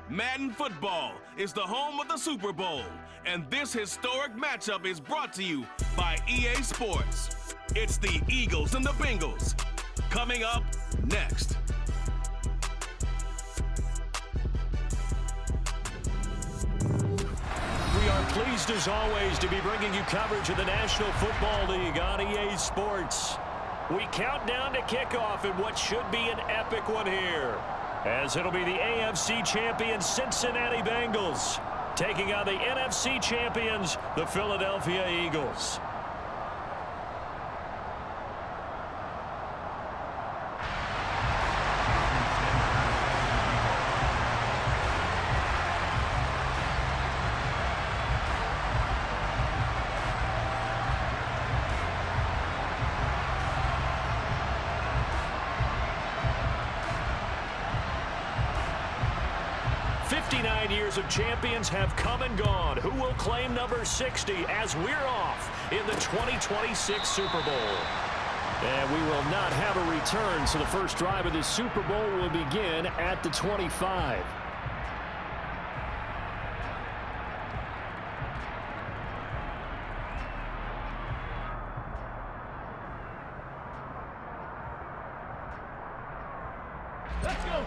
Madden Football is the home of the Super Bowl, and this historic matchup is brought to you by EA Sports. It's the Eagles and the Bengals. Coming up next. We are pleased as always to be bringing you coverage of the National Football League on EA Sports. We count down to kickoff in what should be an epic one here, as it'll be the AFC champion Cincinnati Bengals taking on the NFC champions, the Philadelphia Eagles. Years of champions have come and gone. Who will claim number 60 as we're off in the 2026 Super Bowl? And we will not have a return, so the first drive of this Super Bowl will begin at the 25. Let's go.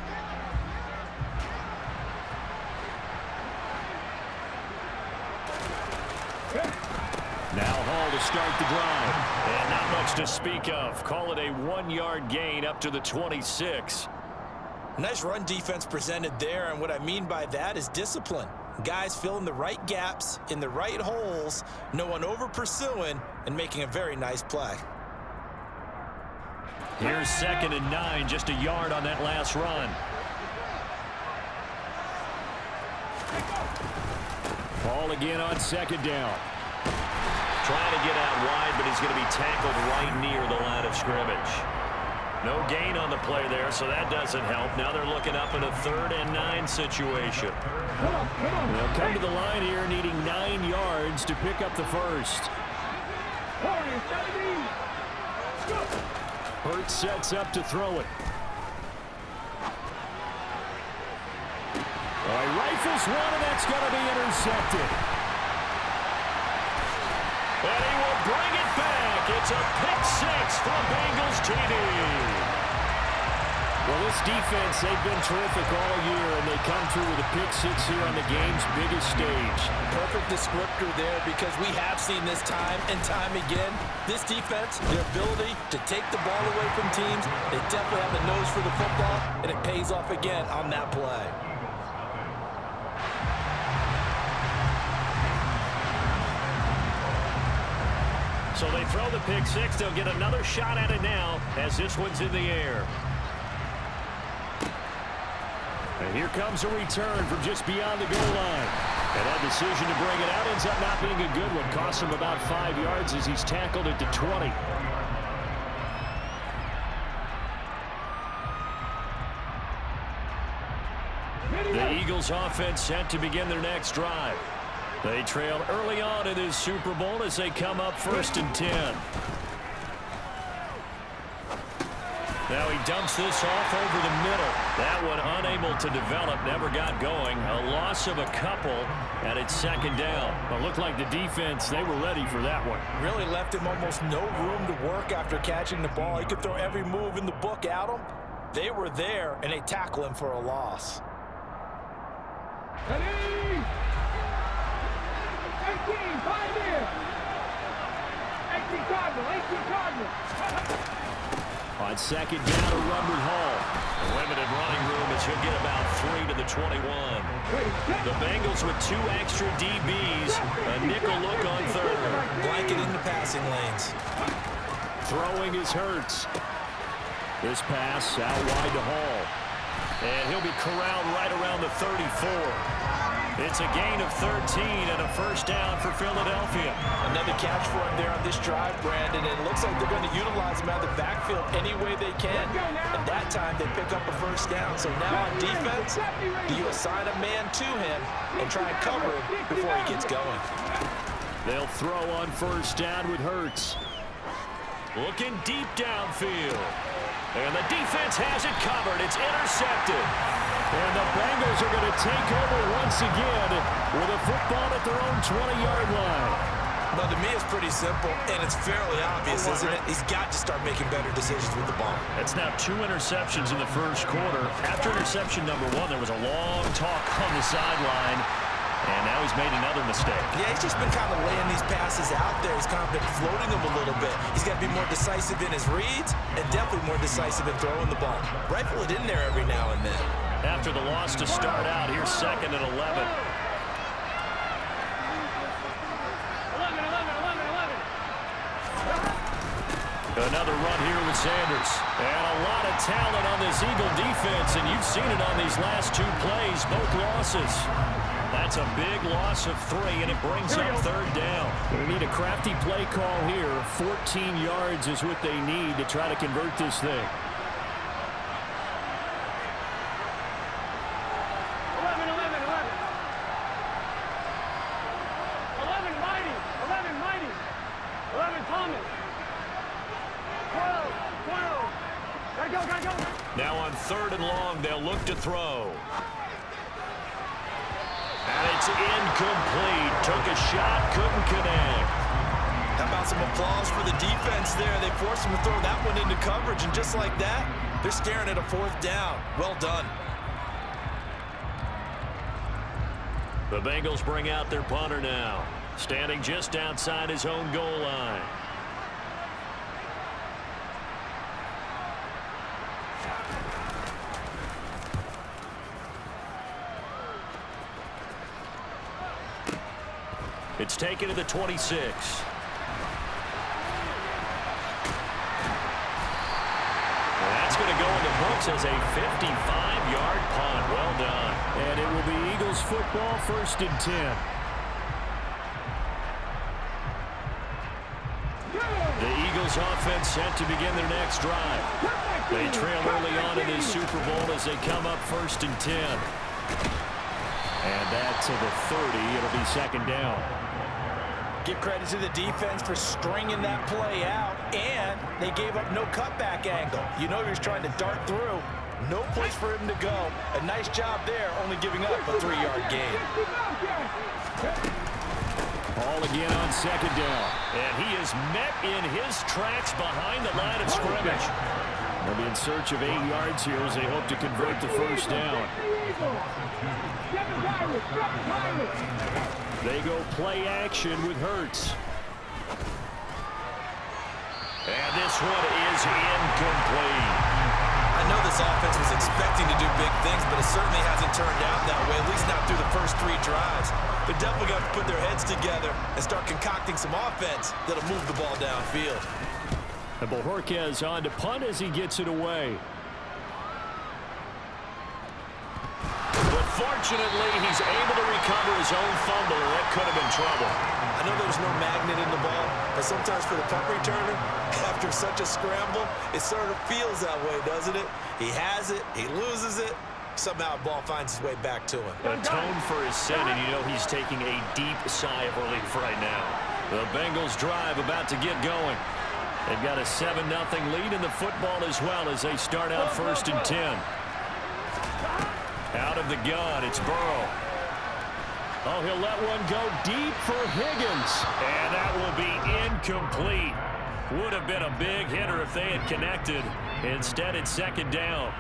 Now Hall to start the drive. And not much to speak of. Call it a 1-yard gain up to the 26. Nice run defense presented there, and what I mean by that is discipline. Guys filling the right gaps in the right holes, no one over pursuing, and making a very nice play. Here's 2nd and 9, just a yard on that last run. Ball again on 2nd down. Trying to get out wide, but he's going to be tackled right near the line of scrimmage. No gain on the play there, so that doesn't help. Now they're looking up in a 3rd and 9 situation. They'll come to the line here needing 9 yards to pick up the first. Hurts sets up to throw it. He rifles one, and that's going to be intercepted. And he will bring it back. It's a pick 6 for Bengals TD. Well, this defense, they've been terrific all year, and they come through with a pick 6 here on the game's biggest stage. Perfect descriptor there, because we have seen this time and time again. This defense, their ability to take the ball away from teams, they definitely have a nose for the football, and it pays off again on that play. So they throw the pick 6. They'll get another shot at it now as this one's in the air. And here comes a return from just beyond the goal line. And that decision to bring it out ends up not being a good one. Costs him about 5 yards as he's tackled at the 20. The Eagles offense set to begin their next drive. They trail early on in this Super Bowl as they come up 1st and 10. Now he dumps this off over the middle. That one unable to develop, never got going. A loss of a couple, and it's 2nd down. It looked like the defense, they were ready for that one. Really left him almost no room to work after catching the ball. He could throw every move in the book at him. They were there, and they tackle him for a loss. Ready? 18, 5 in. 18 Cardinal. On 2nd down, a run with Hall. A limited running room as he'll get about 3 to the 21. The Bengals with 2 extra DBs. A nickel look on 3rd. Blanket in the passing lanes. Throwing is Hurts. This pass out wide to Hall. And he'll be corralled right around the 34. It's a gain of 13 and a 1st down for Philadelphia. Another catch for him there on this drive, Brandon. And it looks like they're going to utilize him out of the backfield any way they can. And that time they pick up a 1st down. So now on defense, do you assign a man to him and try and cover him before he gets going? They'll throw on 1st down with Hurts. Looking deep downfield. And the defense has it covered. It's intercepted. And the Bengals are going to take over once again with a football at their own 20-yard line. Well, to me, it's pretty simple, and it's fairly obvious, isn't it? He's got to start making better decisions with the ball. That's now 2 interceptions in the first quarter. After interception number 1, there was a long talk on the sideline, and now he's made another mistake. Yeah, he's just been kind of laying these passes out there. He's kind of been floating them a little bit. He's got to be more decisive in his reads and definitely more decisive in throwing the ball. Rifle it in there every now and then. After the loss to start out, here's 2nd and 11. Another run here with Sanders. And a lot of talent on this Eagle defense, and you've seen it on these last 2 plays, both losses. That's a big loss of 3, and it brings up 3rd down. They need a crafty play call here. 14 yards is what they need to try to convert this thing. 11 mighty. 11 Thomas. 12. Gotta go. Now on 3rd and long, they'll look to throw. And it's incomplete. Took a shot, couldn't connect. How about some applause for the defense there? They forced him to throw that one into coverage, and just like that, they're staring at a 4th down. Well done. The Bengals bring out their punter now, standing just outside his own goal line. It's taken to the 26. And that's going to go in the books as a 55-yard punt. Well done. And it will be Eagles football, 1st and 10. The Eagles offense set to begin their next drive. They trail early on in this Super Bowl as they come up 1st and 10. And that to the 30. It'll be 2nd down. Give credit to the defense for stringing that play out, and they gave up no cutback angle. You know he was trying to dart through. No place for him to go. A nice job there, only giving up a 3-yard gain. Ball again on 2nd down. And he is met in his tracks behind the line of scrimmage. They'll be in search of 8 yards here as they hope to convert the 1st down. They go play action with Hurts. And this one is incomplete. I know this offense was expecting to do big things, but it certainly hasn't turned out that way, at least not through the first 3 drives. They're definitely going to put their heads together and start concocting some offense that'll move the ball downfield. And Bojorquez on to punt as he gets it away. Fortunately, he's able to recover his own fumble, or that could have been trouble. I know there's no magnet in the ball, but sometimes for the punt returner, after such a scramble, it sort of feels that way, doesn't it? He has it, he loses it, somehow the ball finds its way back to him. Atone for his sin, and you know he's taking a deep sigh of relief right now. The Bengals drive about to get going. They've got a 7-0 lead in the football as well as they start out 1st and 10. Out of the gun, it's Burrow. Oh, he'll let one go deep for Higgins. And that will be incomplete. Would have been a big hitter if they had connected. Instead, it's 2nd down.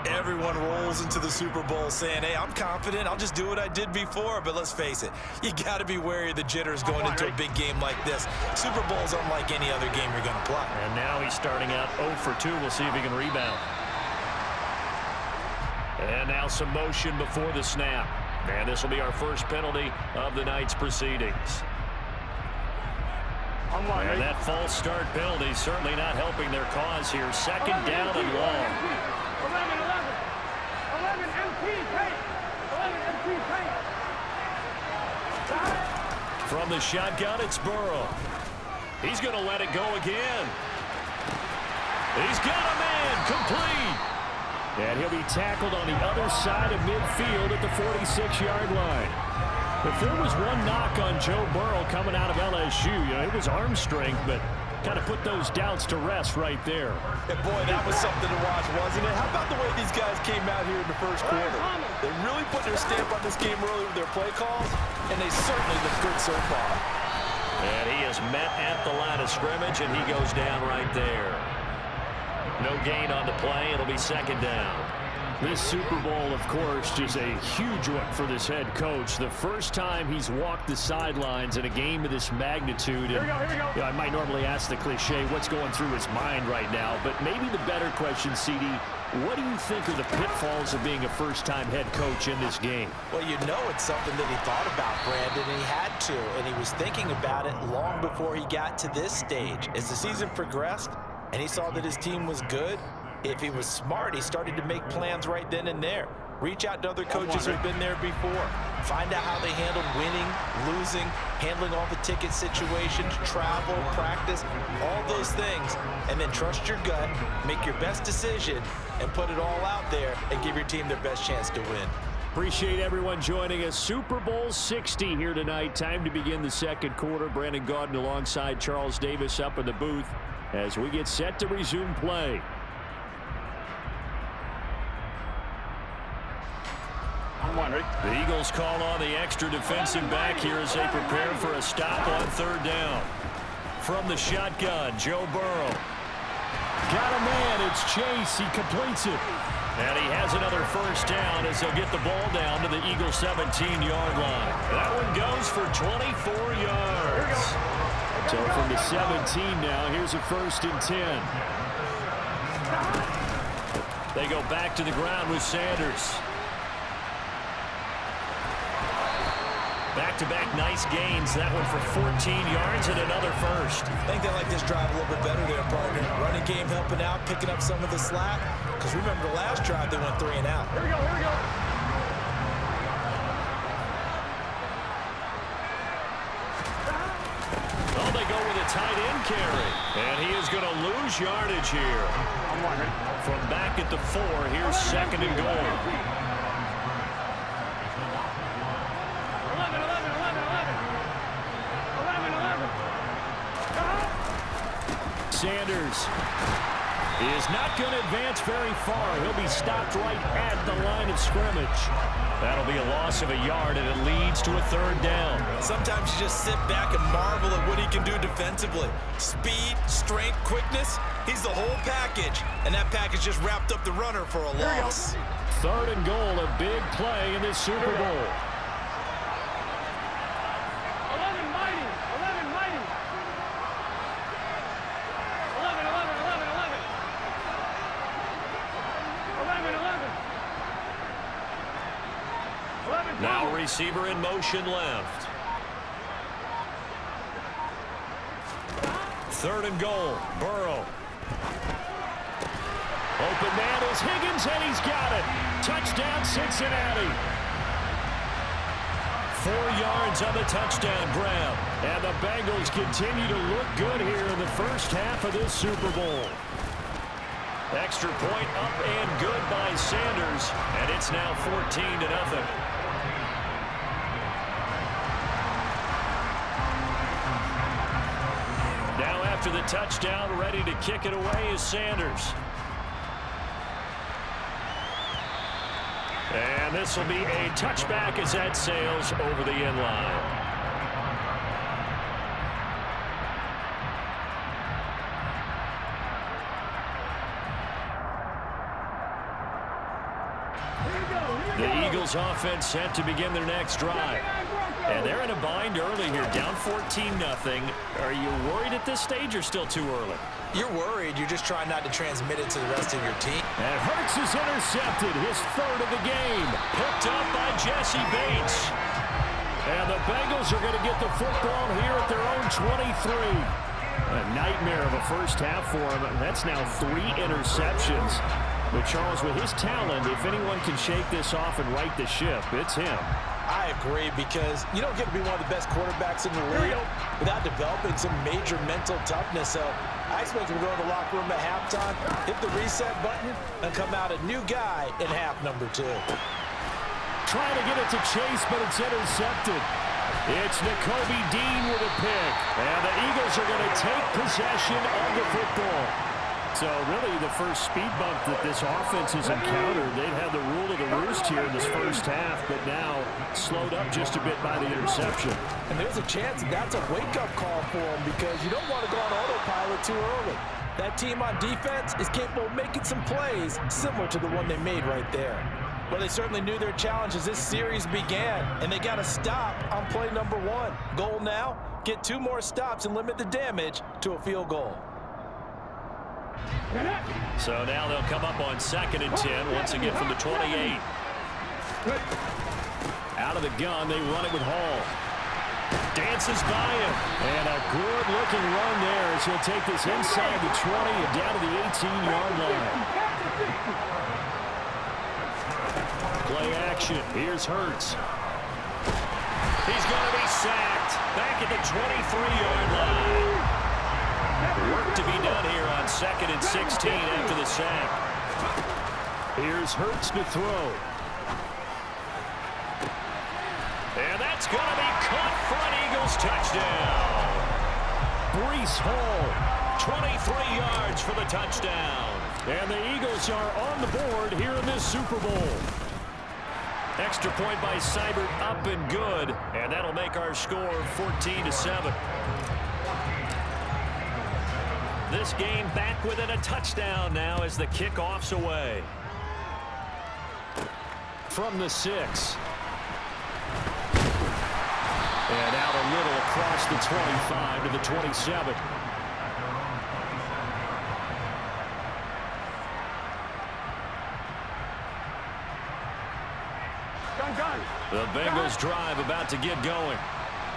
Everyone rolls into the Super Bowl saying, hey, I'm confident. I'll just do what I did before. But let's face it, you got to be wary of the jitters going into a big game like this. Super Bowl is unlike any other game you're going to play. And now he's starting out 0 for 2. We'll see if he can rebound. And now some motion before the snap. And this will be our first penalty of the night's proceedings. And that false start penalty certainly not helping their cause here. 2nd down and long. 11 MT paint. 11 MT paint. From the shotgun, it's Burrow. He's going to let it go again. He's got a man, complete. And he'll be tackled on the other side of midfield at the 46-yard line. If there was one knock on Joe Burrow coming out of LSU, it was arm strength, but kind of put those doubts to rest right there. And boy, that was something to watch, wasn't it? How about the way these guys came out here in the first quarter? They really put their stamp on this game early with their play calls, and they certainly look good so far. And he is met at the line of scrimmage, and he goes down right there. No gain on the play. It'll be second down. This Super Bowl, of course, is a huge one for this head coach. The first time he's walked the sidelines in a game of this magnitude. And, Here we go. you know, I might normally ask the cliche, what's going through his mind right now? But maybe the better question, CD, what do you think are the pitfalls of being a first-time head coach in this game? Well, you know it's something that he thought about, Brandon, and he had to. And he was thinking about it long before he got to this stage. As the season progressed and he saw that his team was good, if he was smart, he started to make plans right then and there. Reach out to other coaches who've been there before. Find out how they handled winning, losing, handling all the ticket situations, travel, practice, all those things. And then trust your gut, make your best decision, and put it all out there and give your team their best chance to win. Appreciate everyone joining us. Super Bowl 60 here tonight. Time to begin the second quarter. Brandon Gaudin alongside Charles Davis up in the booth as we get set to resume play. The Eagles call on the extra defensive back here as they prepare for a stop on third down. From the shotgun, Joe Burrow. Got a man, it's Chase, he completes it. And he has another first down as they'll get the ball down to the Eagles' 17-yard line. That one goes for 24 yards. So from the 17 now, here's a 1st and 10. They go back to the ground with Sanders. Back-to-back nice gains. That one for 14 yards and another first. I think they like this drive a little bit better there, partner. Running game helping out, picking up some of the slack. Because remember the last drive, they went 3 and out. Here we go. Oh, they go with a tight end carry. And he is going to lose yardage here. From back at the 4, here's 2nd and goal. 11. Sanders is not going to advance very far. He'll be stopped right at the line of scrimmage. That'll be a loss of a yard, and it leads to a 3rd down. Sometimes you just sit back and marvel at what he can do defensively. Speed, strength, quickness, he's the whole package. And that package just wrapped up the runner for a loss. 3rd and goal, a big play in this Super Bowl. 11 mighty. 11. Now receiver in motion left. 3rd and goal, Burrow. Open man is Higgins, and he's got it. Touchdown, Cincinnati. 4 yards on the touchdown grab. And the Bengals continue to look good here in the first half of this Super Bowl. Extra point up and good by Sanders. And it's now 14-0. Now after the touchdown, ready to kick it away is Sanders. And this will be a touchback as that sails over the end line. The Eagles offense set to begin their next drive. And they're in a bind early here, down 14-0. Are you worried at this stage or still too early? You're worried. You're just trying not to transmit it to the rest of your team. And Hurts is intercepted, his 3rd of the game. Picked up by Jesse Bates. And the Bengals are going to get the football here at their own 23. A nightmare of a first half for him. That's now 3 interceptions. But Charles, with his talent, if anyone can shake this off and right the ship, it's him. I agree, because you don't get to be one of the best quarterbacks in the league without developing some major mental toughness. So I expect him to go to the locker room at halftime, hit the reset button, and come out a new guy in half number 2. Trying to get it to Chase, but it's intercepted. It's Nakobe Dean with a pick. And the Eagles are going to take possession of the football. So really the first speed bump that this offense has encountered. They've had the rule of the roost here in this first half, but now slowed up just a bit by the interception. And there's a chance that's a wake-up call for them because you don't want to go on autopilot too early. That team on defense is capable of making some plays similar to the one they made right there. Well, they certainly knew their challenge as this series began, and they got to stop on play number 1. Goal now, get 2 more stops and limit the damage to a field goal. So now they'll come up on 2nd and 10, once again from the 28. Out of the gun, they run it with Hall. Dances by him. And a good-looking run there as he'll take this inside the 20 and down to the 18-yard line. Play action. Here's Hurts. He's going to be sacked. Back at the 23-yard line. Work to be done here on 2nd and 16 after the sack. Here's Hurts to throw. And that's going to be caught for an Eagles touchdown. Breece Hall, 23 yards for the touchdown. And the Eagles are on the board here in this Super Bowl. Extra point by Seibert, up and good. And that'll make our score 14-7. This game back within a touchdown now as the kickoff's away. From the 6. And out a little across the 25 to the 27. The Bengals drive about to get going.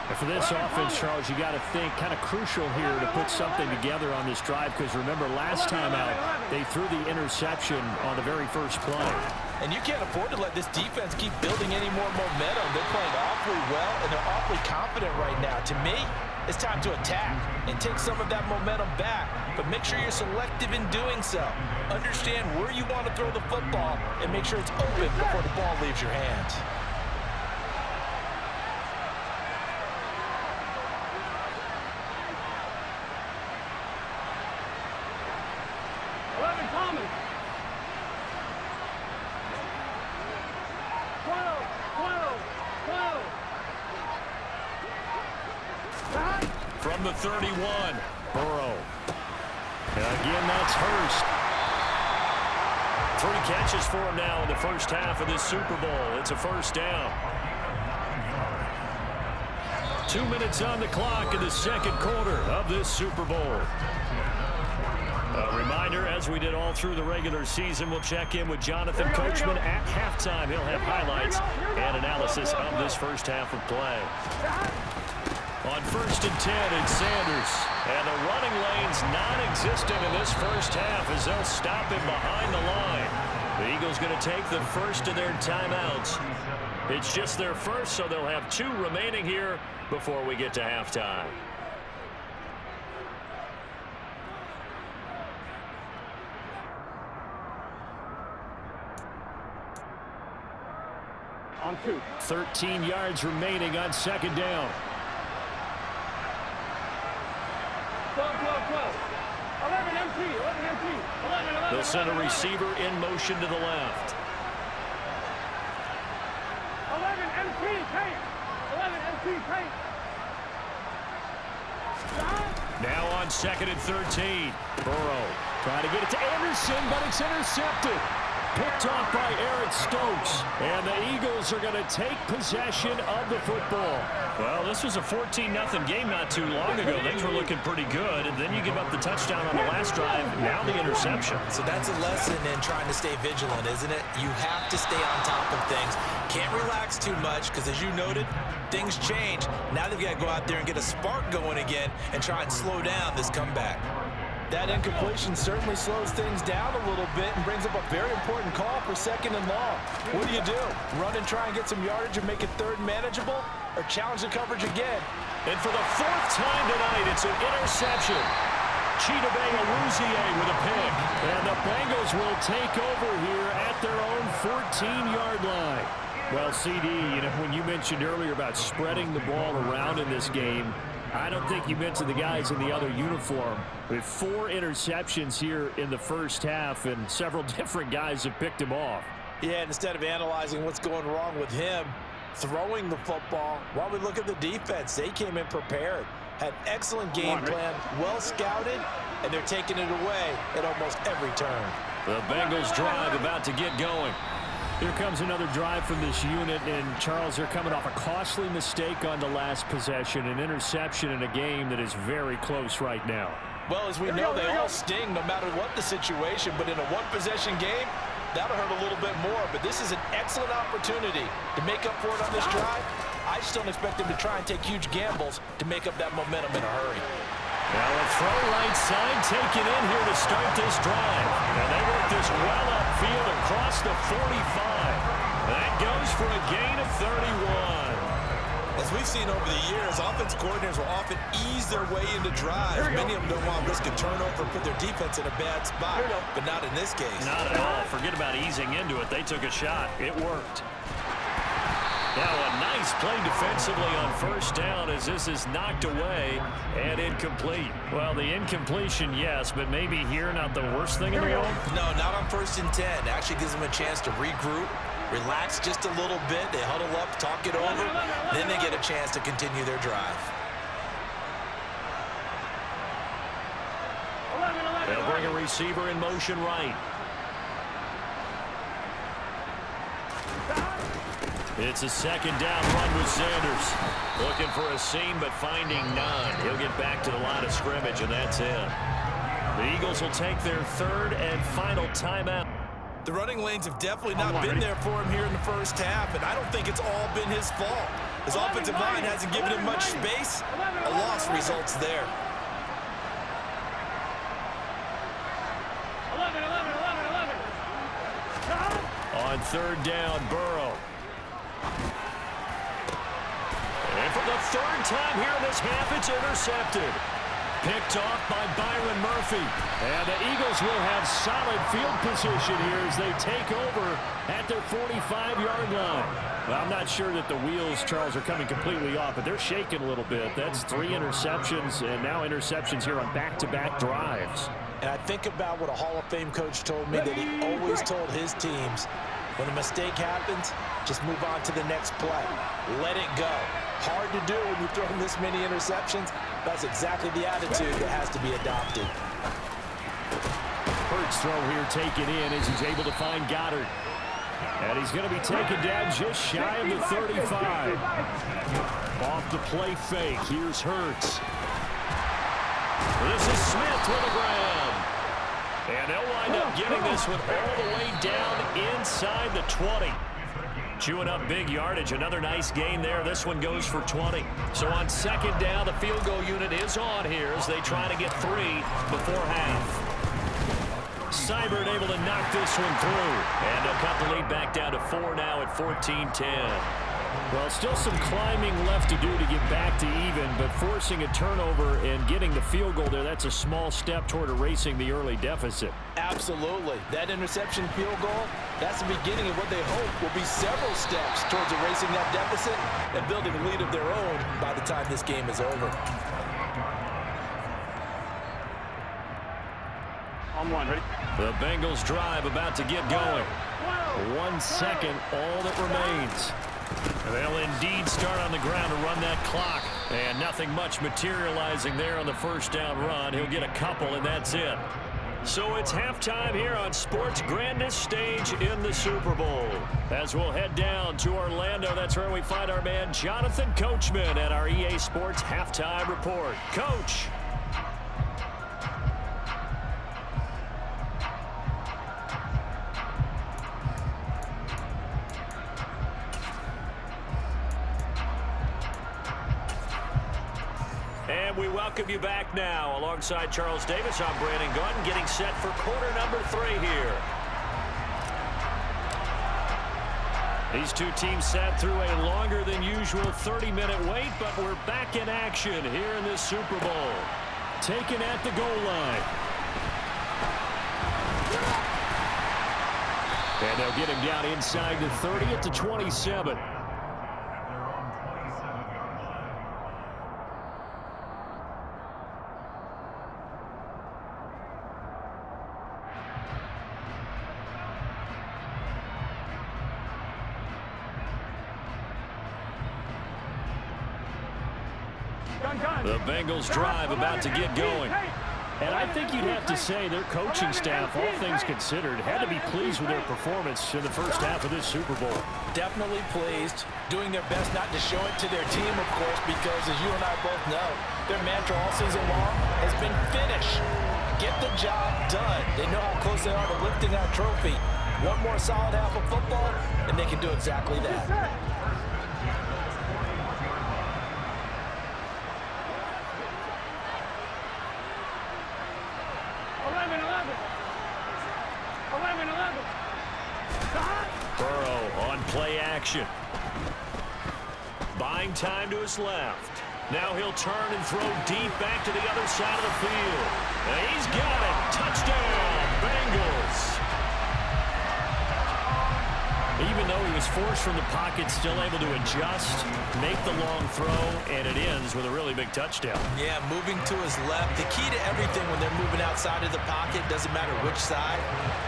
And for this offense, Charles, you got to think kind of crucial here to put something together on this drive because remember last time out they threw the interception on the very first play. And you can't afford to let this defense keep building any more momentum. They're playing awfully well and they're awfully confident right now. To me, it's time to attack and take some of that momentum back. But make sure you're selective in doing so. Understand where you want to throw the football and make sure it's open before the ball leaves your hands. From the 31, Burrow. And again, that's Hurst. 3 catches for him now in the first half of this Super Bowl. It's a first down. 2 minutes on the clock in the second quarter of this Super Bowl. A reminder, as we did all through the regular season, we'll check in with Jonathan Coachman at halftime. He'll have highlights and analysis of this first half of play. On 1st and 10, it's Sanders. And the running lane's non-existent in this first half as they'll stop him behind the line. The Eagles going to take the first of their timeouts. It's just their first, so they'll have 2 remaining here before we get to halftime. On 2. 13 yards remaining on 2nd down. 12, 11 MT, 11 MT, 11. They'll send a receiver in motion to the left. 11 MT, paint. 11 MT, paint. Now on 2nd and 13. Burrow trying to get it to Anderson, but it's intercepted. Picked off by Eric Stokes. And the Eagles are going to take possession of the football. Well, this was a 14-0 game not too long ago. Things were looking pretty good, and then you give up the touchdown on the last drive, now the interception. So that's a lesson in trying to stay vigilant, isn't it? You have to stay on top of things. Can't relax too much because, as you noted, things change. Now they've got to go out there and get a spark going again and try and slow down this comeback. That incompletion certainly slows things down a little bit and brings up a very important call for 2nd and long. What do you do? Run and try and get some yardage and make it 3rd manageable? Or challenge the coverage again? And for the 4th time tonight, it's an interception. Chidobe Awuzie with a pick. And the Bengals will take over here at their own 14-yard line. Well, CD, when you mentioned earlier about spreading the ball around in this game, I don't think you mentioned the guys in the other uniform. With 4 interceptions here in the first half, and several different guys have picked him off. Yeah, and instead of analyzing what's going wrong with him, throwing the football, while we look at the defense, they came in prepared, had excellent game plan, well scouted, and they're taking it away at almost every turn. The Bengals drive about to get going. Here comes another drive from this unit, and Charles, they're coming off a costly mistake on the last possession, an interception in a game that is very close right now. Well, as we know, they all sting no matter what the situation, but in a one-possession game, that'll hurt a little bit more. But this is an excellent opportunity to make up for it on this drive. I just don't expect them to try and take huge gambles to make up that momentum in a hurry. Now a throw right side taken in here to start this drive. And they work this well upfield across the 45. That goes for a gain of 31. As we've seen over the years, offense coordinators will often ease their way into drives. Many of them don't want to risk a turnover and put their defense in a bad spot, but not in this case. Not at all. Forget about easing into it. They took a shot. It worked. Now a nice play defensively on first down as this is knocked away and incomplete. Well, the incompletion, yes, but maybe here not the worst thing in the world? No, not on 1st and 10. Actually gives them a chance to regroup, relax just a little bit. They huddle up, talk it over, then they get a chance to continue their drive. They'll bring a receiver in motion right. It's a 2nd down run with Sanders. Looking for a seam, but finding none. He'll get back to the line of scrimmage, and that's it. The Eagles will take their 3rd and final timeout. The running lanes have definitely not been there for him here in the first half, and I don't think it's all been his fault. His offensive line hasn't given him much space. A loss results there. 11. On 3rd down, Burrow. And for the 3rd time here in this half, it's intercepted. Picked off by Byron Murphy. And the Eagles will have solid field position here as they take over at their 45-yard line. Well, I'm not sure that the wheels, Charles, are coming completely off, but they're shaking a little bit. That's 3 interceptions, and now interceptions here on back-to-back drives. And I think about what a Hall of Fame coach told me that he always told his teams, when a mistake happens, just move on to the next play. Let it go. Hard to do when you've thrown this many interceptions. That's exactly the attitude that has to be adopted. Hurts throw here taken in as he's able to find Goddard. And he's going to be taken down just shy of the 35. Off the play fake. Here's Hurts. This is Smith with a grab. And they'll wind up getting this one all the way down inside the 20. Chewing up big yardage. Another nice gain there. This one goes for 20. So on 2nd down, the field goal unit is on here as they try to get 3 before half. Seibert able to knock this one through. And they'll cut the lead back down to 4 now at 14-10. Well, still some climbing left to do to get back to even, but forcing a turnover and getting the field goal there, that's a small step toward erasing the early deficit. Absolutely. That interception field goal, that's the beginning of what they hope will be several steps towards erasing that deficit and building a lead of their own by the time this game is over. On 1, ready? The Bengals drive about to get going. 1 second, all that remains. They'll indeed start on the ground to run that clock. And nothing much materializing there on the 1st down run. He'll get a couple, and that's it. So it's halftime here on sports' grandest stage in the Super Bowl. As we'll head down to Orlando, that's where we find our man Jonathan Coachman at our EA Sports Halftime Report. Coach. And we welcome you back now. Alongside Charles Davis, I'm Brandon Gaudin, getting set for quarter number 3 here. These two teams sat through a longer than usual 30-minute wait, but we're back in action here in this Super Bowl. Taken at the goal line. And they'll get him down inside the 30 at the 27. The Bengals drive about to get going. And I think you'd have to say their coaching staff, all things considered, had to be pleased with their performance in the first half of this Super Bowl. Definitely pleased, doing their best not to show it to their team, of course, because as you and I both know, their mantra all season long has been finish. Get the job done. They know how close they are to lifting that trophy. One more solid half of football, and they can do exactly that. Burrow on play action. Buying time to his left. Now he'll turn and throw deep back to the other side of the field. And he's got it. Touchdown, Bengals. Even though he was forced from the pocket, still able to adjust, make the long throw, and it ends with a really big touchdown. Yeah, moving to his left. The key to everything when they're moving outside of the pocket, doesn't matter which side,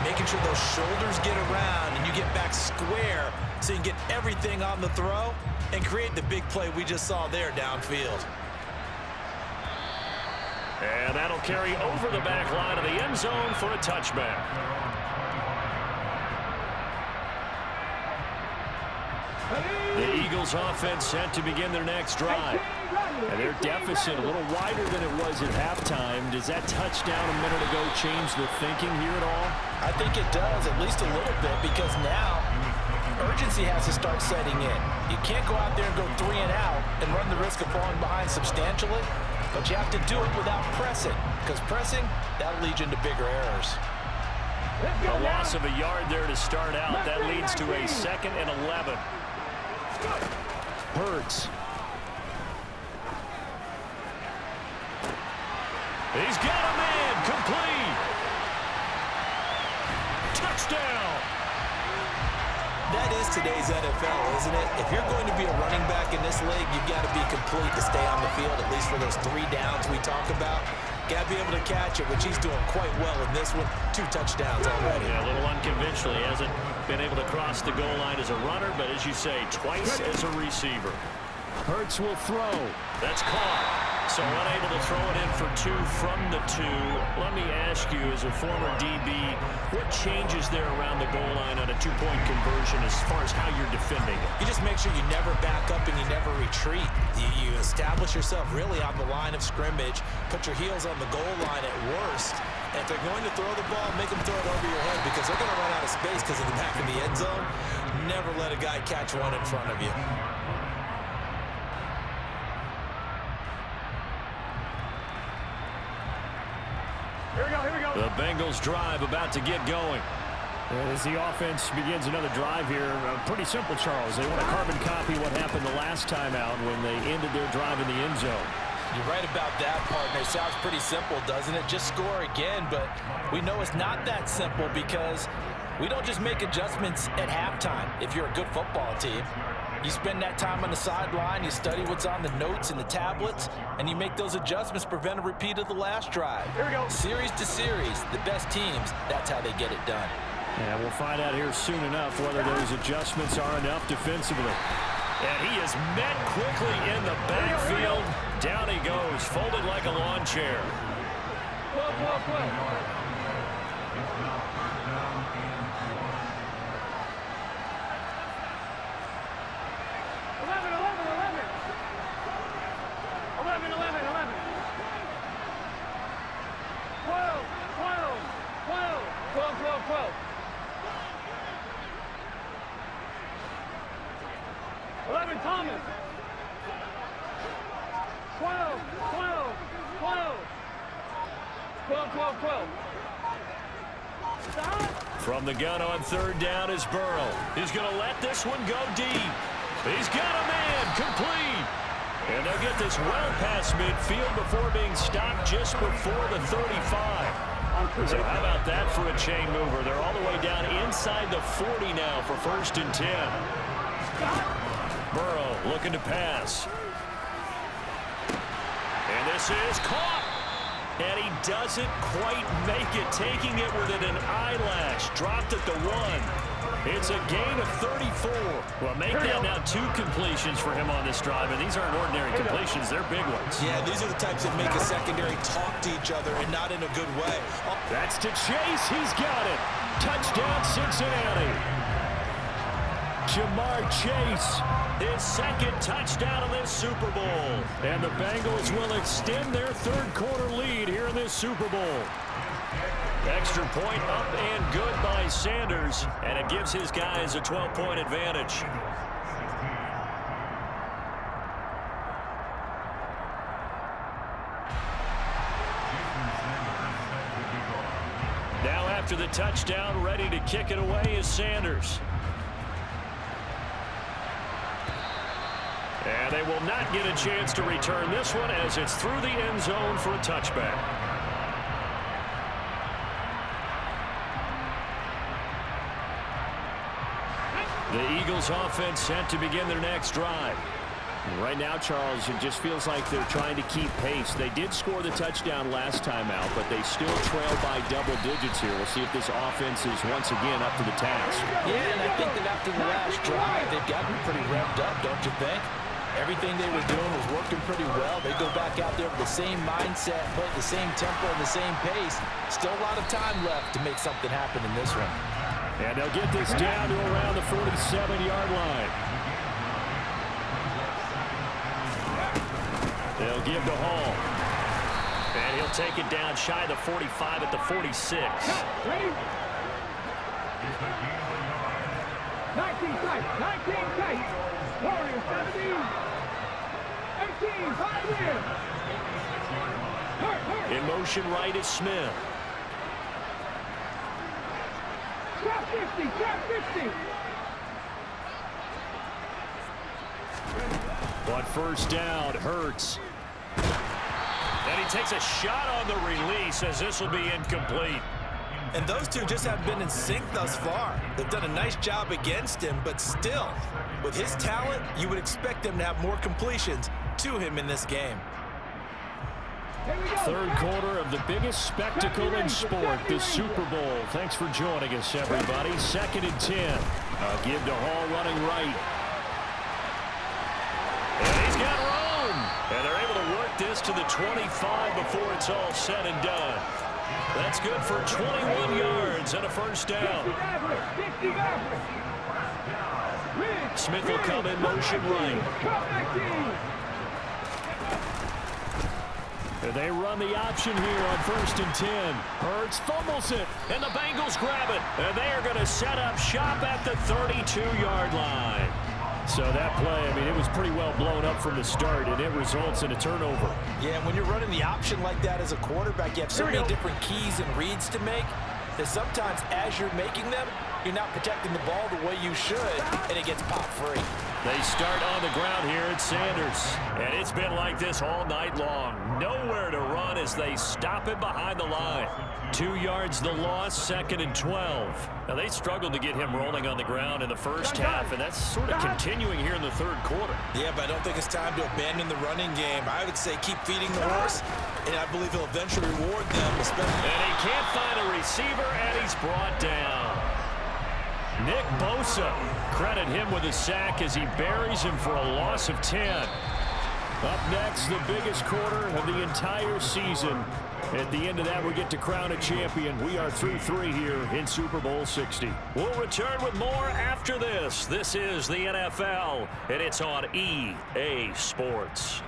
making sure those shoulders get around and you get back square so you can get everything on the throw and create the big play we just saw there downfield. And that'll carry over the back line of the end zone for a touchback. The Eagles offense set to begin their next drive. And their deficit a little wider than it was at halftime. Does that touchdown a minute ago change the thinking here at all? I think it does, at least a little bit, because now urgency has to start setting in. You can't go out there and go 3 and out and run the risk of falling behind substantially, but you have to do it without pressing, because pressing, that'll lead you into bigger errors. A loss of a yard there to start out. That leads to a 2nd and 11. Hurts. He's got a man. Complete. Touchdown. That is today's NFL, isn't it? If you're going to be a running back in this league, you've got to be complete to stay on the field, at least for those 3 downs we talk about. Got to be able to catch it, which he's doing quite well in this one. 2 touchdowns already. Yeah, a little unconventional. He hasn't been able to cross the goal line as a runner, but as you say, twice as a receiver. Hurts will throw. That's caught. So unable to throw it in for 2 from the 2. Let me ask you, as a former DB, what changes there around the goal line on a 2-point conversion as far as how you're defending it? You just make sure you never back up and you never retreat. You establish yourself really on the line of scrimmage, put your heels on the goal line at worst. And if they're going to throw the ball, make them throw it over your head because they're going to run out of space because of the back of the end zone. Never let a guy catch one in front of you. Here we go. The Bengals drive about to get going. As the offense begins another drive here, pretty simple, Charles. They want to carbon copy what happened the last time out when they ended their drive in the end zone. You're right about that, partner. It sounds pretty simple, doesn't it? Just score again, but we know it's not that simple because we don't just make adjustments at halftime if you're a good football team. You spend that time on the sideline, you study what's on the notes and the tablets, and you make those adjustments, prevent a repeat of the last drive. Here we go. Series to series, the best teams, that's how they get it done. And we'll find out here soon enough whether those adjustments are enough defensively. And he is met quickly in the backfield. Down he goes, folded like a lawn chair. 11, Thomas. 12. 12. Stop. From the gun on 3rd down is Burrow. He's going to let this one go deep. He's got a man, complete. And they'll get this well past midfield before being stopped just before the 35. So how about that for a chain mover? They're all the way down inside the 40 now for 1st and 10. Burrow looking to pass. And this is caught. And he doesn't quite make it, taking it within an eyelash. Dropped at the 1. It's a gain of 34. Well, make that now 2 completions for him on this drive, and these aren't ordinary completions. They're big ones. Yeah, these are the types that make a secondary talk to each other and not in a good way. That's to Chase. He's got it. Touchdown, Cincinnati. Jamar Chase, his 2nd touchdown of this Super Bowl. And the Bengals will extend their 3rd quarter lead here in this Super Bowl. Extra point up and good by Sanders, and it gives his guys a 12-point advantage. Now after the touchdown, ready to kick it away is Sanders. And they will not get a chance to return this one as it's through the end zone for a touchback. The Eagles offense set to begin their next drive. Right now, Charles, it just feels like they're trying to keep pace. They did score the touchdown last time out, but they still trail by double digits here. We'll see if this offense is once again up to the task. Yeah, and I think that after the last drive, they've gotten pretty revved up, don't you think? Everything they were doing was working pretty well. They go back out there with the same mindset, play at the same tempo and the same pace. Still a lot of time left to make something happen in this one. And they'll get this down to around the 47-yard line. They'll give to Hall. And he'll take it down shy of the 45 at the 46. 19 tight. Warriors 17. 18, 5 in. In motion right is Smith. Trap 50, trap 50. But first down, Hurts. And he takes a shot on the release as this will be incomplete. And those two just haven't been in sync thus far. They've done a nice job against him, but still, with his talent, you would expect them to have more completions to him in this game. 3rd quarter of the biggest spectacle in sport, the Super Bowl. Thanks for joining us, everybody. 2nd and 10. Give to Hall running right. And he's got room. And they're able to work this to the 25 before it's all said and done. That's good for 21 yards and a first down. Smith will come in motion right. They run the option here on 1st and 10. Hurts fumbles it, and the Bengals grab it. And they are going to set up shop at the 32-yard line. So that play, I mean, it was pretty well blown up from the start, and it results in a turnover. Yeah, and when you're running the option like that as a quarterback, you have so many different keys and reads to make that sometimes as you're making them, you're not protecting the ball the way you should, and it gets popped free. They start on the ground here at Sanders, and it's been like this all night long. Nowhere to run as they stop him behind the line. 2 yards the loss, 2nd and 12. Now, they struggled to get him rolling on the ground in the first half, and that's sort of continuing here in the 3rd quarter. Yeah, but I don't think it's time to abandon the running game. I would say keep feeding the horse, and I believe he'll eventually reward them. And he can't find a receiver, and he's brought down. Nick Bosa, credit him with a sack as he buries him for a loss of 10. Up next, the biggest quarter of the entire season. At the end of that, we get to crown a champion. We are through 3 here in Super Bowl 60. We'll return with more after this. This is the NFL, and it's on EA Sports.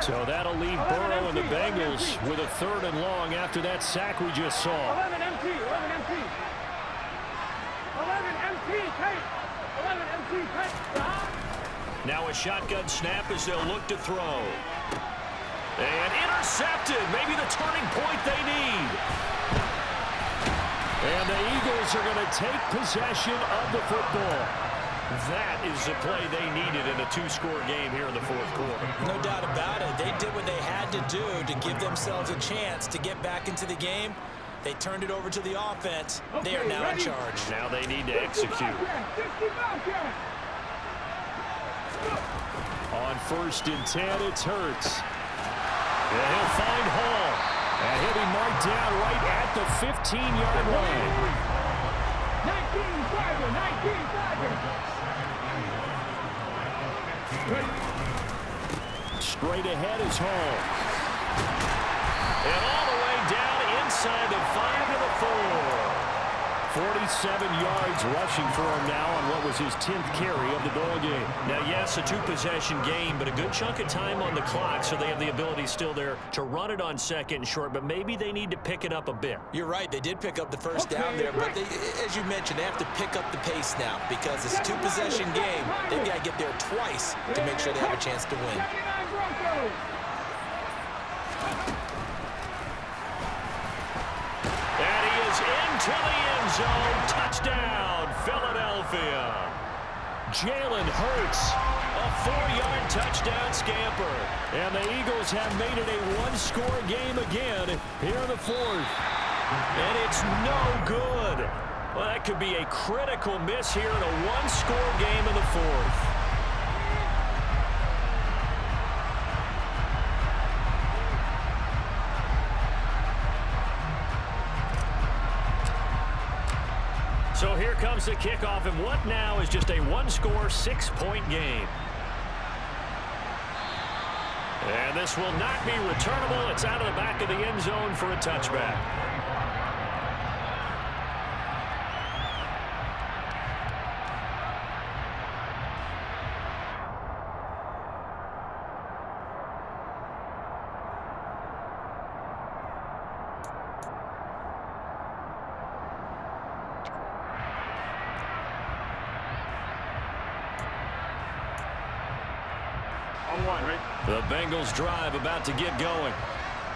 So that'll leave Burrow and the Bengals with a 3rd and long after that sack we just saw. 11 MT, 11 MT. 11 MT, tight. 11 MT, tight. Now a shotgun snap as they'll look to throw. And intercepted. Maybe the turning point they need. And the Eagles are going to take possession of the football. That is the play they needed in a two-score game here in the fourth quarter. No doubt about it. They did what they had to do to give themselves a chance to get back into the game. They turned it over to the offense. They are now in charge. Now they need to execute. On 1st and 10, it's Hurts. And he'll find Hall. And he'll be marked down right at the 15-yard line. 19-5. Straight ahead is Hall. And all the way down inside the 5 to the 4. 47 yards rushing for him now on what was his 10th carry of the ball game. Now, yes, a two-possession game, but a good chunk of time on the clock, so they have the ability still there to run it on 2nd and short, but maybe they need to pick it up a bit. You're right. They did pick up the first down there, but they, as you mentioned, they have to pick up the pace now because it's a two-possession game. They've got to get there twice to make sure they have a chance to win. And he is into the end zone. Touchdown, Philadelphia. Jalen Hurts, a 4-yard touchdown scamper. And the Eagles have made it a one-score game again here in the 4th. And it's no good. Well, that could be a critical miss here in a one-score game in the 4th. So here comes the kickoff, and what now is just a one-score, 6-point game. And this will not be returnable. It's out of the back of the end zone for a touchback. The Bengals drive about to get going.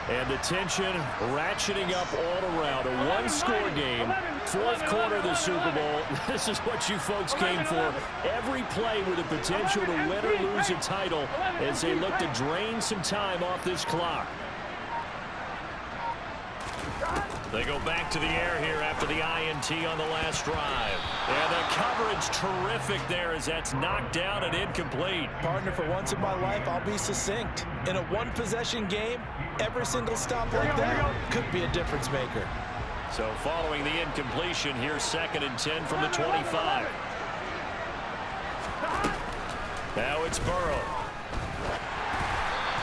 And the tension ratcheting up all around. A one-score game, 4th quarter of the Super Bowl. This is what you folks came for. Every play with the potential to win or lose a title as they look to drain some time off this clock. They go back to the air here after the INT on the last drive. And the coverage terrific there as that's knocked down and incomplete. Partner, for once in my life, I'll be succinct. In a one-possession game, every single stop like that could be a difference maker. So following the incompletion, here's 2nd and 10 from the 25. Now it's Burrow.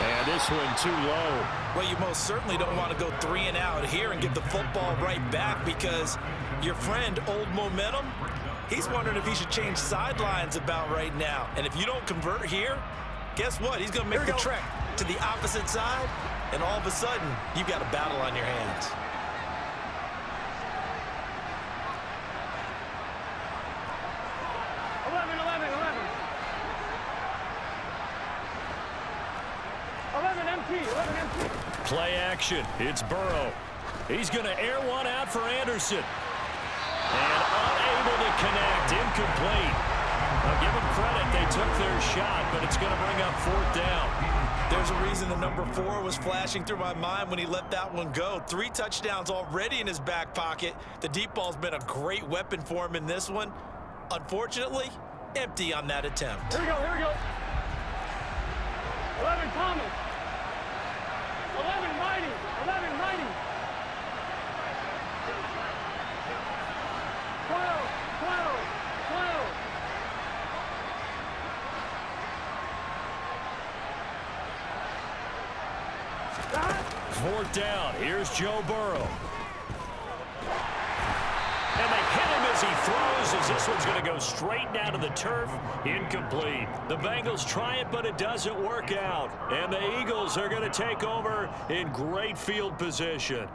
And this one too low. Well, you most certainly don't want to go 3 and out here and give the football right back because your friend, Old Momentum, he's wondering if he should change sidelines about right now. And if you don't convert here, guess what? He's going to make the trek to the opposite side, and all of a sudden, you've got a battle on your hands. Play action. It's Burrow. He's going to air one out for Anderson. And unable to connect. Incomplete. Now give them credit. They took their shot, but it's going to bring up 4th down. There's a reason the number 4 was flashing through my mind when he let that one go. 3 touchdowns already in his back pocket. The deep ball's been a great weapon for him in this one. Unfortunately, empty on that attempt. Here we go, here we go. 11 Thomas. 11 Mighty. 11 Mighty. 12, 12, 12. Fourth down. Here's Joe Burrow. And they hit him as he throws, as this one's going to go straight down to the turf. Incomplete. The Bengals try it, but it doesn't work out. And the Eagles are going to take over in great field position.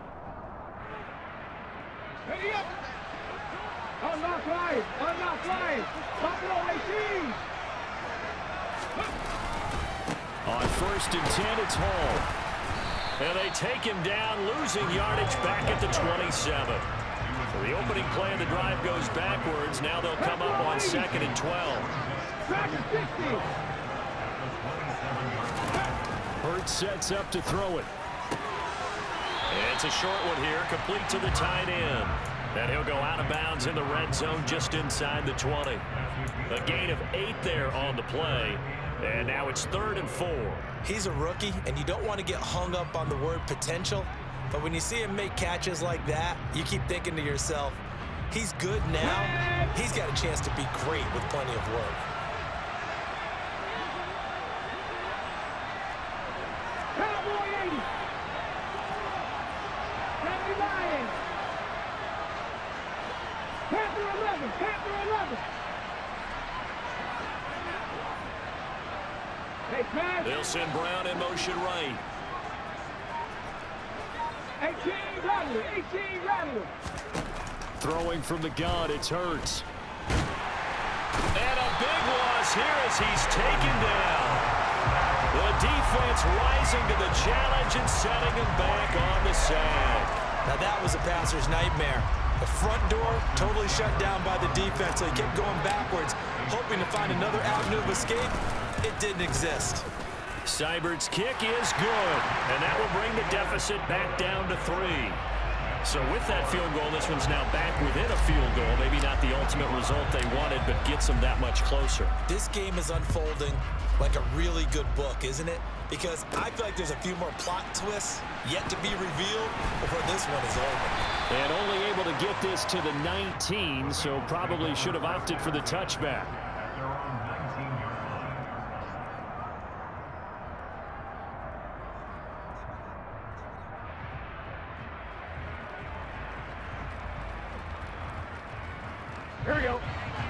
Ready up. Unlock line. Unlock line. Buffalo 18. On 1st and 10, it's Hall. And they take him down, losing yardage back at the 27. The opening play of the drive goes backwards. Now they'll come up on 2nd and 12. Hurts sets up to throw it. And it's a short one here, complete to the tight end. And he'll go out of bounds in the red zone just inside the 20. A gain of 8 there on the play. And now it's 3rd and 4. He's a rookie, and you don't want to get hung up on the word potential. But when you see him make catches like that, you keep thinking to yourself, he's good now. He's got a chance to be great with plenty of work. Cowboy 80. Family Lions. Panther 11. Panther 11. Hey, pass. They'll send Brown in motion right. 18 Rattler. 18 Rattler. Throwing from the gun, it's Hurts. And a big loss here as he's taken down. The defense rising to the challenge and setting him back on the sack. Now that was a passer's nightmare. The front door totally shut down by the defense, so he kept going backwards, hoping to find another avenue of escape. It didn't exist. Seibert's kick is good, and that will bring the deficit back down to 3. So with that field goal, this one's now back within a field goal. Maybe not the ultimate result they wanted, but gets them that much closer. This game is unfolding like a really good book, isn't it? Because I feel like there's a few more plot twists yet to be revealed before this one is over. And only able to get this to the 19, so probably should have opted for the touchback. Here we go.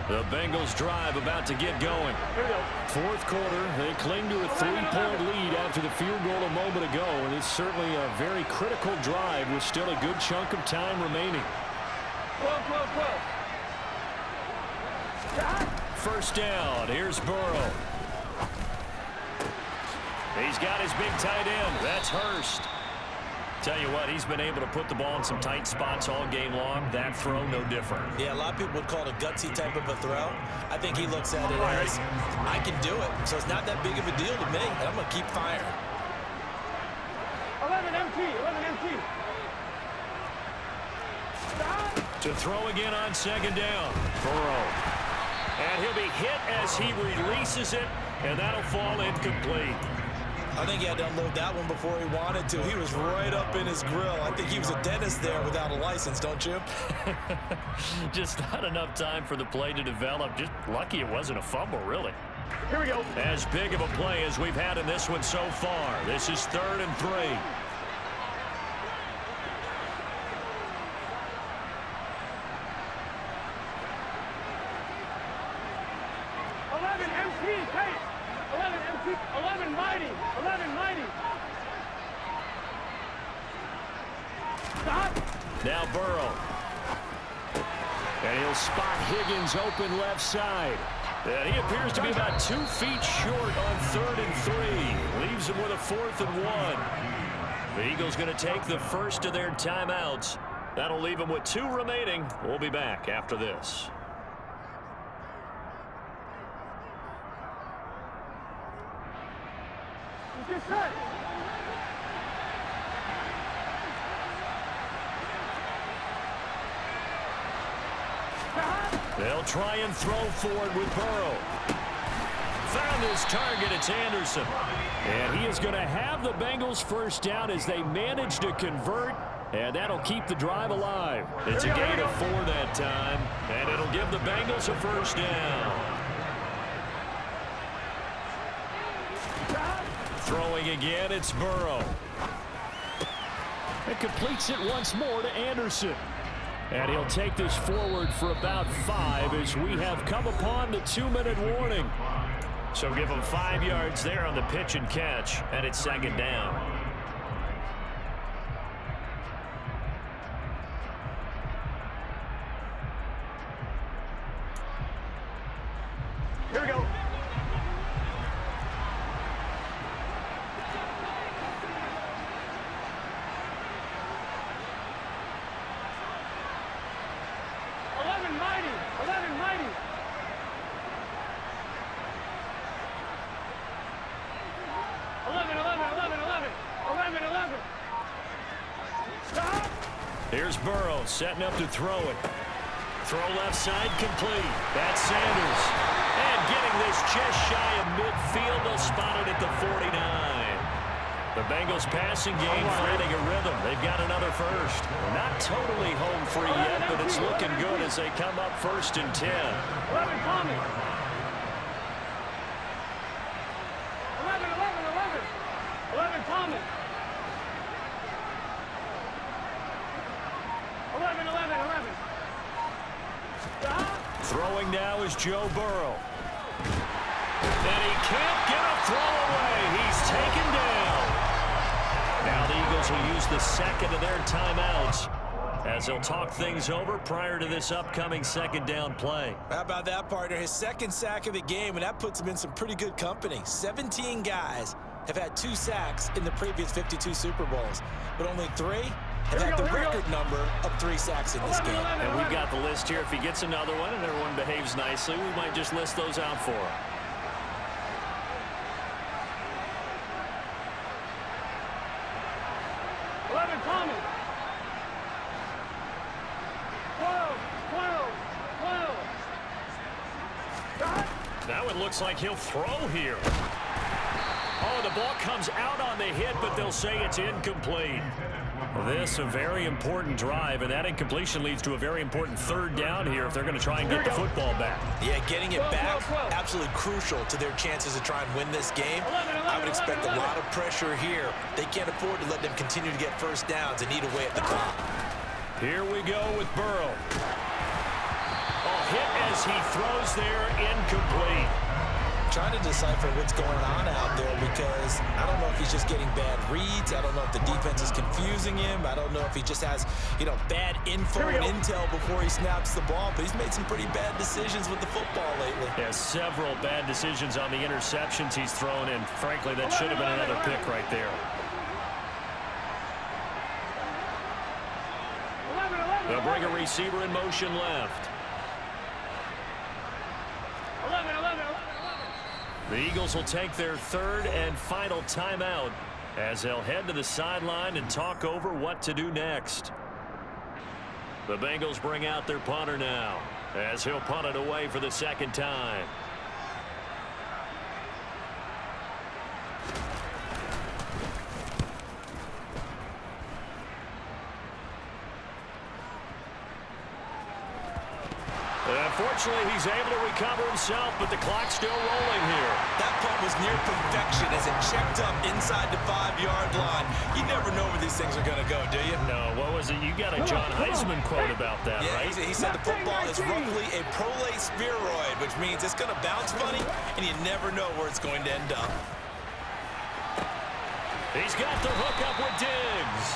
The Bengals drive about to get going. Here we go. 4th quarter, they cling to a 3-point lead after the field goal a moment ago, and it's certainly a very critical drive with still a good chunk of time remaining. 12. First down, here's Burrow. He's got his big tight end. That's Hurst. Tell you what, he's been able to put the ball in some tight spots all game long. That throw, no different. Yeah, a lot of people would call it a gutsy type of a throw. I think he looks at it as, I can do it, so it's not that big of a deal to me, and I'm going to keep firing. 11 MT. To throw again on 2nd down. Burrow. And he'll be hit as he releases it, and that'll fall incomplete. I think he had to unload that one before he wanted to. He was right up in his grill. I think he was a dentist there without a license, don't you? Just not enough time for the play to develop. Just lucky it wasn't a fumble, really. Here we go. As big of a play as we've had in this one so far. This is 3rd and 3. 11 MT. Tight. 11 MT. 11 mighty. 11 mighty. Stop. Now Burrow. And he'll spot Higgins open left side. And he appears to be about 2 feet short on 3rd and 3. Leaves him with a 4th and 1. The Eagles going to take the first of their timeouts. That'll leave them with 2 remaining. We'll be back after this. Get set. They'll try and throw forward with Burrow. Found his target. It's Anderson. And he is going to have the Bengals first down as they manage to convert. And that'll keep the drive alive. It's a gain of 4 that time. And it'll give the Bengals a first down. Throwing again, it's Burrow. It completes it once more to Anderson. And he'll take this forward for about 5 as we have come upon the 2-minute warning. So give him 5 yards there on the pitch and catch, and it's 2nd down. Here we go. Here's Burrow setting up to throw it. Throw left side complete. That's Sanders. And getting this just shy of midfield. They'll spot it at the 49. The Bengals passing game finding a rhythm. They've got another first. Not totally home free yet, but it's looking good as they come up 1st and 10. 11 Thomas. 11 Thomas. 11. Throwing now is Joe Burrow. And he can't get a throw away. He's taken down. Now the Eagles will use the second of their timeouts as they'll talk things over prior to this upcoming 2nd down play. How about that, partner? His 2nd sack of the game, and that puts him in some pretty good company. 17 guys have had 2 sacks in the previous 52 Super Bowls, but only 3 have had the record number of 3 sacks in this game. And we've got the list here. If he gets another one and everyone behaves nicely, we might just list those out for him. Thomas. 12. Now it looks like he'll throw here. Oh, the ball comes out on the hit, but they'll say it's incomplete. This a very important drive, and that incompletion leads to a very important 3rd down here if they're going to try and get the football back. Yeah, getting it back, absolutely crucial to their chances to try and win this game. I would expect a lot of pressure here. They can't afford to let them continue to get first downs and eat away at the clock. Here we go with Burrow. Hit as he throws there, incomplete. Trying to decipher what's going on out there because I don't know if he's just getting bad reads. I don't know if the defense is confusing him. I don't know if he just has, bad info and intel before he snaps the ball. But he's made some pretty bad decisions with the football lately. Yeah, several bad decisions on the interceptions he's thrown in. Frankly, that should have been another pick right there. They'll bring a receiver in motion left. 11. The Eagles will take their 3rd and final timeout as they'll head to the sideline and talk over what to do next. The Bengals bring out their punter now as he'll punt it away for the 2nd time. Unfortunately, he's able to recover himself, but the clock's still rolling here. That punt was near perfection as it checked up inside the 5-yard line. You never know where these things are going to go, do you? No, what was it? You got a John Heisman quote about that, right? He said the football is roughly a prolate spheroid, which means it's going to bounce funny, and you never know where it's going to end up. He's got the hook up with Diggs.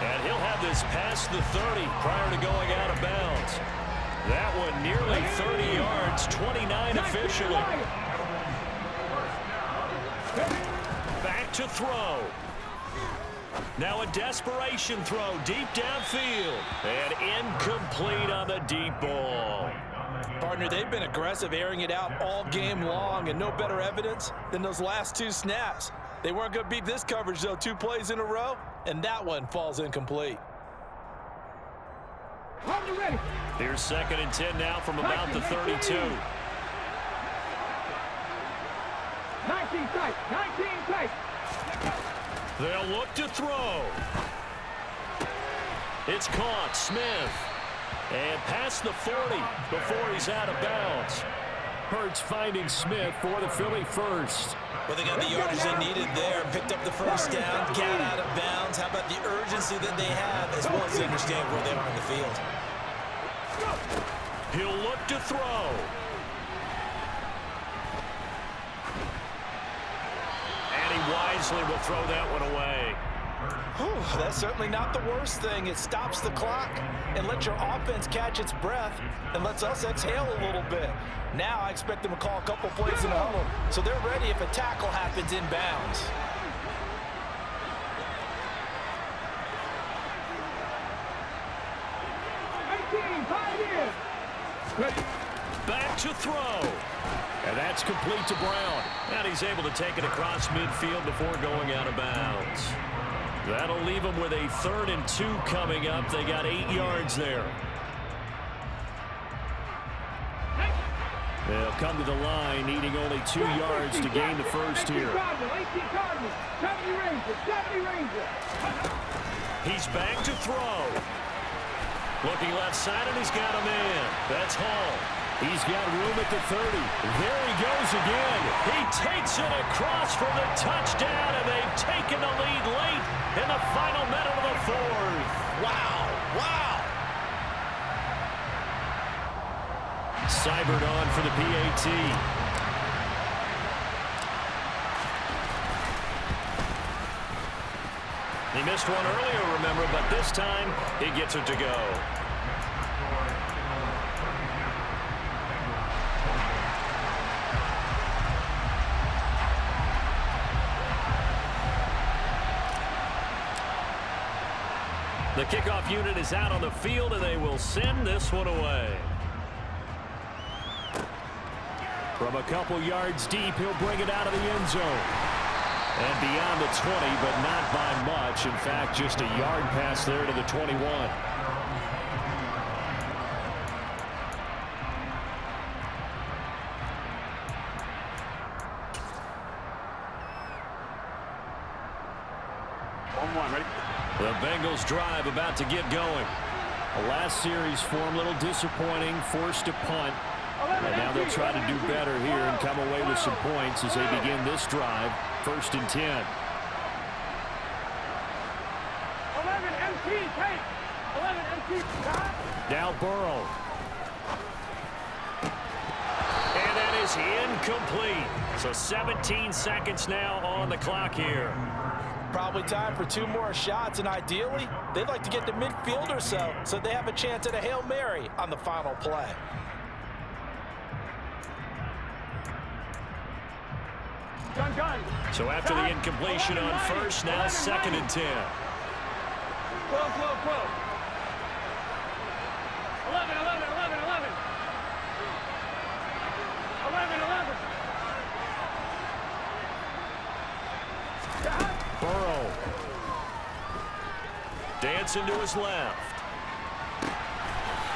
And he'll have this past the 30 prior to going out of bounds. That one nearly 30 yards, 29 officially. Back to throw. Now a desperation throw deep downfield. And incomplete on the deep ball. Partner, they've been aggressive, airing it out all game long, and no better evidence than those last 2 snaps. They weren't going to beat this coverage, though, 2 plays in a row, and that one falls incomplete. Here's 2nd and 10 now from about the 32. 19 tight. They'll look to throw. It's caught. Smith. And past the 40 before he's out of bounds. Hurts finding Smith for the Philly first. Well, they got the yardage they needed there, picked up the first down, got out of bounds. How about the urgency that they have, as well as they understand where they are on the field? He'll look to throw. And he wisely will throw that one away. Whew, that's certainly not the worst thing. It stops the clock and lets your offense catch its breath and lets us exhale a little bit. Now I expect them to call a couple plays in the huddle, so they're ready if a tackle happens in bounds. Back to throw. And that's complete to Brown. And he's able to take it across midfield before going out of bounds. That'll leave them with a 3rd and 2 coming up. They got 8 yards there. They'll come to the line, needing only 2 yards to gain the first here. He's back to throw. Looking left side, and he's got a man. That's Hall. He's got room at the 30. There he goes again. He takes it across for the touchdown, and they've taken the lead late in the final minute of the 4th. Wow, wow. Seibert on for the PAT. He missed one earlier, remember, but this time he gets it to go. The kickoff unit is out on the field, and they will send this one away. From a couple yards deep, he'll bring it out of the end zone. And beyond the 20, but not by much. In fact, just a yard pass there to the 21. The Bengals drive about to get going. The last series for them, a little disappointing, forced to punt. And now they'll try to do better here and come away with some points as they begin this drive. 1st and 10. 11 MT, take. 11 MT, stop. Now Burrow. And that is incomplete. So 17 seconds now on the clock here. Probably time for 2 more shots, and ideally, they'd like to get to midfield or so they have a chance at a Hail Mary on the final play. Done. So after the incompletion on 1st, now 2nd and 10. 12. 11. 11. Burrow. Dancing to his left.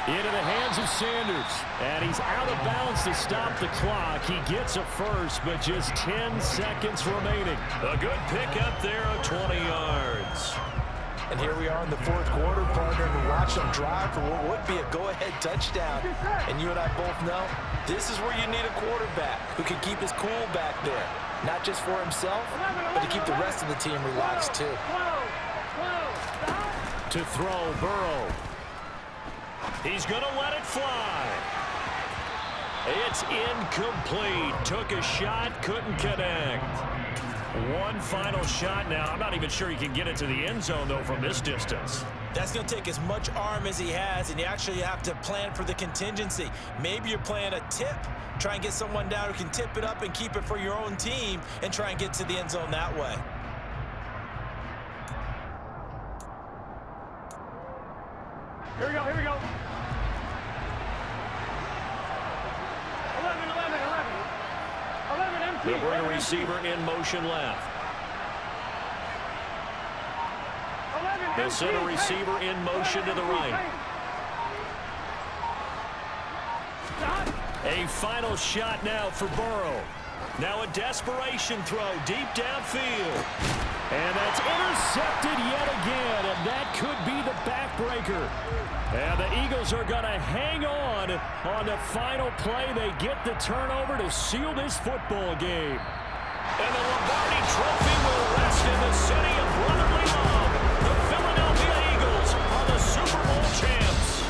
Into the hands of Sanders. And he's out of bounds to stop the clock. He gets a first, but just 10 seconds remaining. A good pickup there of 20 yards. And here we are in the 4th quarter, partner, and watch them drive for what would be a go-ahead touchdown. And you and I both know this is where you need a quarterback who can keep his cool back there. Not just for himself, but to keep the rest of the team relaxed too. To throw, Burrow. He's going to let it fly. It's incomplete. Took a shot, couldn't connect. One final shot now. I'm not even sure he can get it to the end zone, though, from this distance. That's going to take as much arm as he has, and you actually have to plan for the contingency. Maybe you're playing a tip. Try and get someone down who can tip it up and keep it for your own team and try and get to the end zone that way. Here we go. 11 MT. They'll bring a receiver in motion left. They'll send a receiver in motion to the right. A final shot now for Burrow. Now a desperation throw deep downfield. And that's intercepted yet again, and that could be the backbreaker. And the Eagles are going to hang on the final play. They get the turnover to seal this football game. And the Lombardi Trophy will rest in the city of brotherly love. The Philadelphia Eagles are the Super Bowl champs.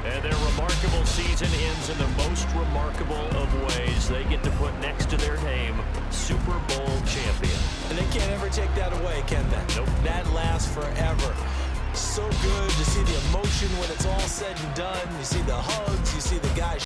And their remarkable season ends in the most remarkable of ways. They get to put next to their name, Super Bowl champion. And they can't ever take that away, can they? Nope. That lasts forever. So good to see the emotion when it's all said and done. You see the hugs, you see the guys.